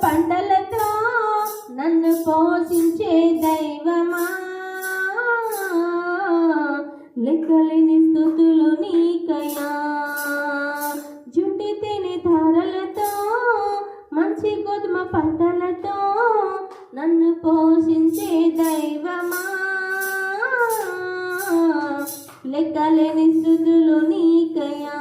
పంటలతో నన్ను పోషించే దైవమా, లెక్కలేని స్తుతులు నీకయ్యా. జుంటి తేనె ధారలతో మంచి గోధుమ పంటలతో నన్ను పోషించే దైవమా, లెక్కలేని స్తుతులు నీకయ్యా.